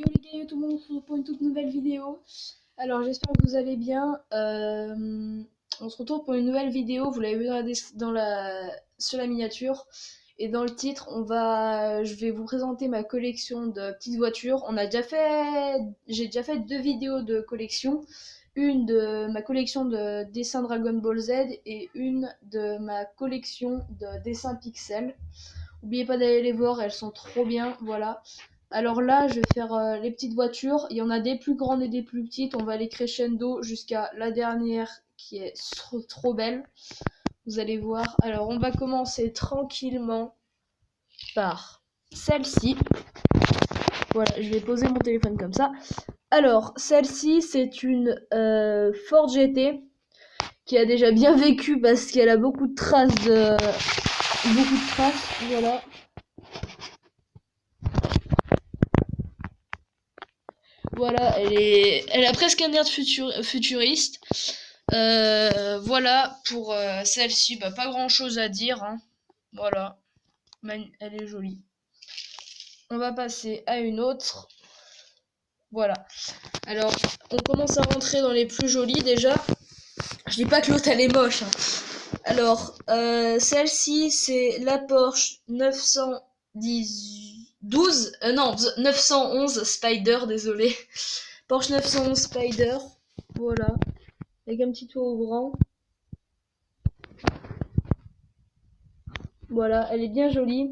Yo les gars, yo tout le monde, on se retrouve pour une toute nouvelle vidéo. Alors j'espère que vous allez bien. On se retrouve pour une nouvelle vidéo, vous l'avez vu sur la miniature. Et dans le titre, je vais vous présenter ma collection de petites voitures. J'ai déjà fait 2 vidéos de collection. Une de ma collection de dessins Dragon Ball Z et une de ma collection de dessins Pixel. N'oubliez pas d'aller les voir, elles sont trop bien, voilà. Alors là, je vais faire les petites voitures. Il y en a des plus grandes et des plus petites. On va aller crescendo jusqu'à la dernière qui est trop belle. Vous allez voir. Alors, on va commencer tranquillement par celle-ci. Voilà, je vais poser mon téléphone comme ça. Alors, celle-ci, c'est une Ford GT qui a déjà bien vécu parce qu'elle a beaucoup de traces. Voilà. Voilà, elle a presque un air de futuriste. Voilà, pour celle-ci, bah, pas grand chose à dire, hein. Voilà, elle est jolie. On va passer à une autre. Voilà. Alors, on commence à rentrer dans les plus jolies déjà. Je dis pas que l'autre elle est moche, hein. Alors, celle-ci, c'est la Porsche 911 Spider, désolé. Porsche 911 Spider, voilà, avec un petit toit ouvrant. Voilà, elle est bien jolie.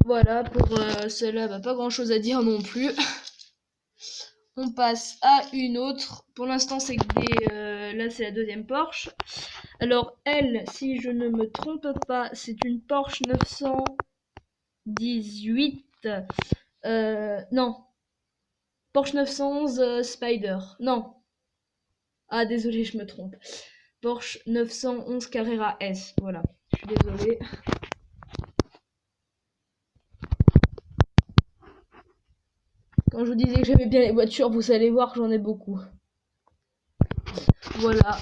Voilà, pour celle-là, bah, pas grand chose à dire non plus. On passe à une autre. Pour l'instant, c'est que là, c'est la deuxième Porsche. Alors, elle, si je ne me trompe pas, c'est une Porsche 918. Non. Porsche 911 Spider. Non. Ah, désolé, je me trompe. Porsche 911 Carrera S. Voilà. Je suis désolée. Quand je vous disais que j'aimais bien les voitures, vous allez voir que j'en ai beaucoup. Voilà.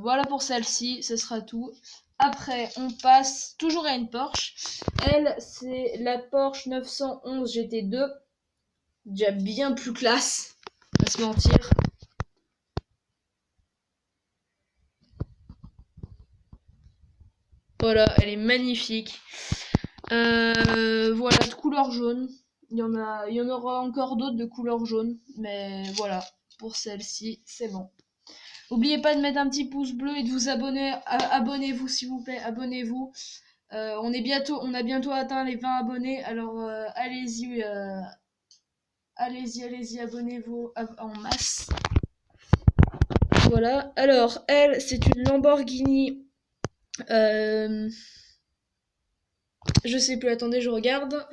Voilà pour celle-ci, ce sera tout. Après, on passe toujours à une Porsche. Elle, c'est la Porsche 911 GT2. Déjà bien plus classe, pas se mentir. Voilà, elle est magnifique. Voilà, de couleur jaune. Il y en aura encore d'autres de couleur jaune. Mais voilà, pour celle-ci, c'est bon. N'oubliez pas de mettre un petit pouce bleu et de vous abonner. Abonnez-vous s'il vous plaît, abonnez-vous. On a bientôt atteint les 20 abonnés. Alors allez-y, abonnez-vous en masse. Voilà. Alors elle, c'est une Lamborghini. Je sais plus. Attendez, je regarde.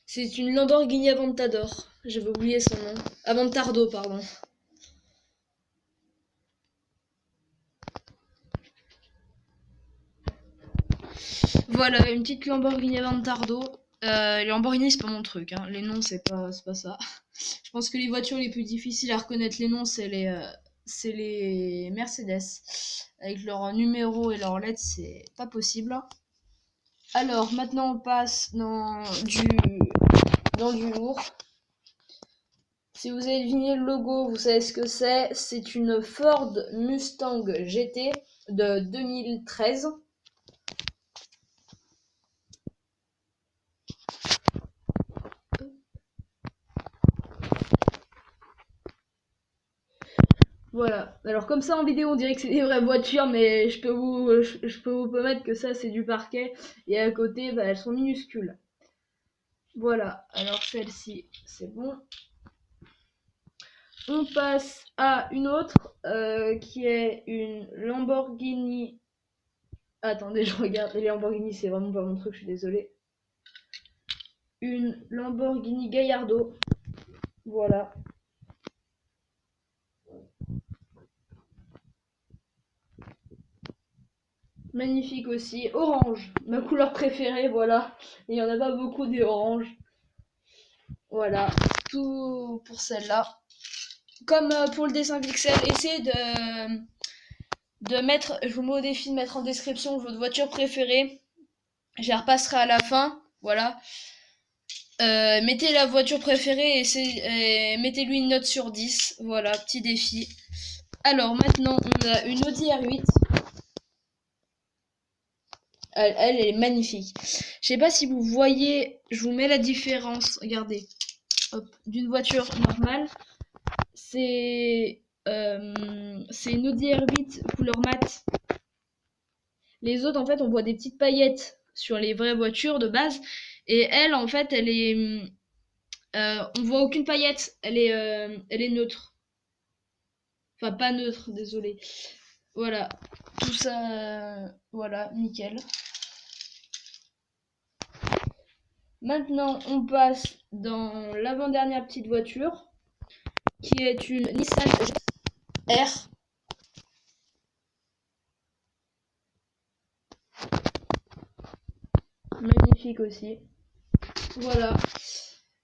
C'est une Lamborghini Aventador. J'avais oublié son nom. Avantardo, pardon. Voilà, une petite Lamborghini Avantardo. Les Lamborghini, c'est pas mon truc, hein. Les noms, c'est pas ça. Je pense que les voitures les plus difficiles à reconnaître les noms, c'est les Mercedes. Avec leur numéro et leurs lettres, c'est pas possible. Alors, maintenant, on passe dans du lourd. Si vous avez deviné le logo, vous savez ce que c'est. C'est une Ford Mustang GT de 2013. Voilà. Alors comme ça en vidéo on dirait que c'est des vraies voitures, mais je peux vous promettre que ça c'est du parquet. Et à côté, bah, elles sont minuscules. Voilà. Alors celle-ci, c'est bon. On passe à une autre qui est une Lamborghini. Attendez, je regarde. Les Lamborghini, c'est vraiment pas mon truc, je suis désolée. Une Lamborghini Gallardo. Voilà. Magnifique aussi. Orange, ma couleur préférée, voilà. Il n'y en a pas beaucoup des oranges. Voilà, tout pour celle-là. Comme pour le dessin pixel, essayez de mettre, je vous mets au défi de mettre en description votre voiture préférée. Je la repasserai à la fin. Voilà. Mettez la voiture préférée et mettez-lui une note sur 10. Voilà, petit défi. Alors maintenant, on a une Audi R8. Elle est magnifique. Je sais pas si vous voyez, je vous mets la différence. Regardez, hop, d'une voiture normale. C'est une Audi R8 couleur mat. Les autres, en fait, on voit des petites paillettes sur les vraies voitures de base. Et elle, en fait, elle est, on voit aucune paillette. Elle est neutre. Enfin, pas neutre, désolé. Voilà, tout ça, voilà, nickel. Maintenant, on passe dans l'avant-dernière petite voiture, qui est une Nissan R. Magnifique aussi. Voilà.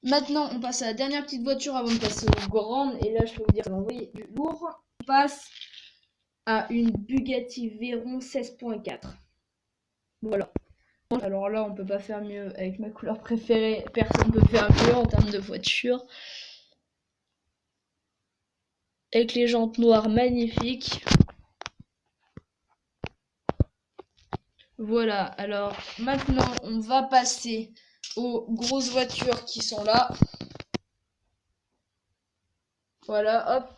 Maintenant, on passe à la dernière petite voiture avant de passer aux grandes. Et là, je peux vous dire que oui, du lourd. On passe à une Bugatti Veyron 16.4. Voilà. Alors là, on peut pas faire mieux avec ma couleur préférée. Personne peut faire mieux en termes de voiture. Avec les jantes noires magnifiques. Voilà, alors maintenant on va passer aux grosses voitures qui sont là. Voilà, hop.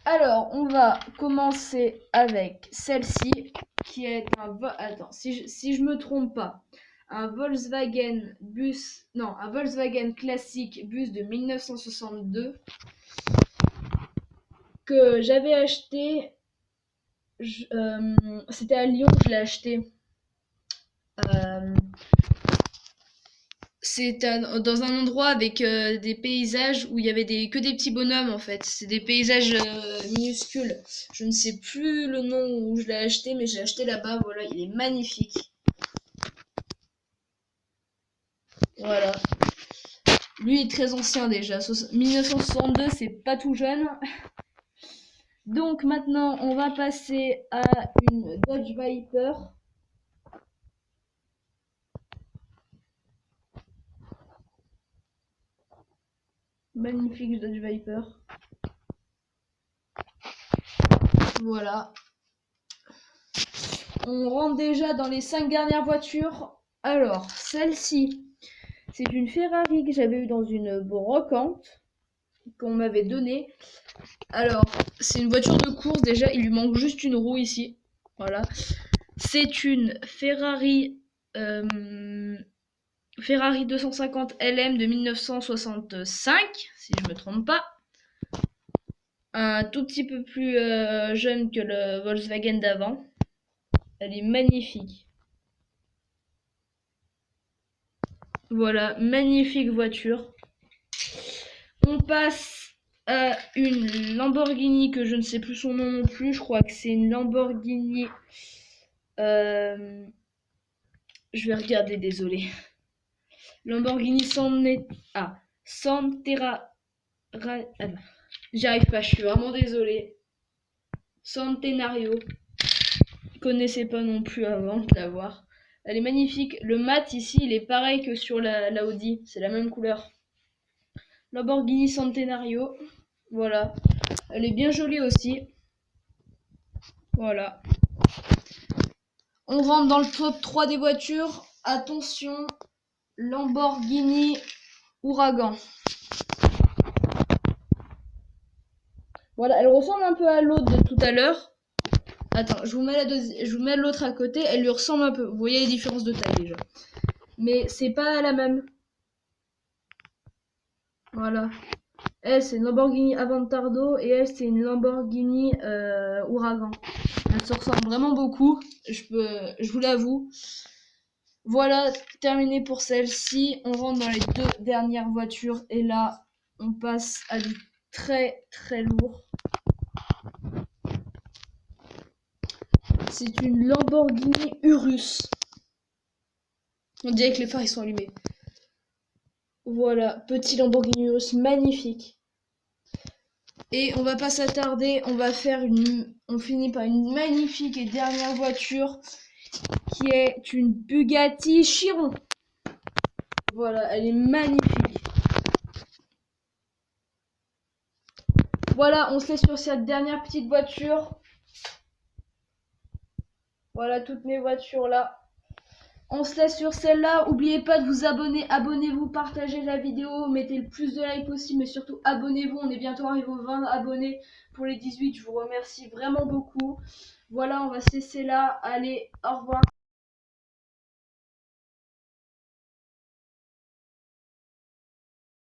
Alors on va commencer avec celle-ci qui est un... Attends, si je me trompe pas, un Volkswagen bus... Non, un Volkswagen classique bus de 1962 que j'avais acheté... C'était à Lyon que je l'ai acheté. C'est dans un endroit avec des paysages où il y avait que des petits bonhommes en fait. C'est des paysages minuscules. Je ne sais plus le nom où je l'ai acheté, mais j'ai acheté là-bas. Voilà, il est magnifique. Voilà. Lui est très ancien déjà. 1962, c'est pas tout jeune. Donc maintenant, on va passer à une Dodge Viper. Magnifique Dodge Viper. Voilà. On rentre déjà dans les 5 dernières voitures. Alors, celle-ci, c'est une Ferrari que j'avais eue dans une brocante qu'on m'avait donnée. Alors, c'est une voiture de course déjà, il lui manque juste une roue ici. Voilà. C'est une Ferrari Ferrari 250 LM de 1965, si je me trompe pas. Un tout petit peu plus jeune que le Volkswagen d'avant. Elle est magnifique. Voilà, magnifique voiture. On passe à une Lamborghini que je ne sais plus son nom non plus. Je crois que c'est une Lamborghini. Je vais regarder, désolé. Lamborghini Santera. J'y arrive pas, je suis vraiment désolée. Centenario. Je connaissais pas non plus avant de l'avoir. Elle est magnifique. Le mat ici, il est pareil que sur la Audi. C'est la même couleur. Lamborghini Centenario. Voilà. Elle est bien jolie aussi. Voilà. On rentre dans le top 3 des voitures. Attention, Lamborghini Ouragan. Voilà, elle ressemble un peu à l'autre de tout à l'heure. Attends, je vous mets l'autre à côté. Elle lui ressemble un peu. Vous voyez les différences de taille déjà. Mais c'est pas la même. Voilà. Elle, c'est une Lamborghini Aventador et elle, c'est une Lamborghini Ouragan. Elles se ressemblent vraiment beaucoup, je vous l'avoue. Voilà, terminé pour celle-ci. On rentre dans les 2 dernières voitures et là, on passe à du très très lourd. C'est une Lamborghini Urus. On dirait que les phares ils sont allumés. Voilà, petit Lamborghini Urus magnifique. Et on va pas s'attarder, on finit par une magnifique et dernière voiture qui est une Bugatti Chiron. Voilà, elle est magnifique. Voilà, on se laisse sur cette dernière petite voiture. Voilà toutes mes voitures là. On se laisse sur celle-là. N'oubliez pas de vous abonner. Abonnez-vous, partagez la vidéo, mettez le plus de likes possible, mais surtout abonnez-vous. On est bientôt arrivé aux 20 abonnés pour les 18. Je vous remercie vraiment beaucoup. Voilà, on va se laisser là. Allez, au revoir.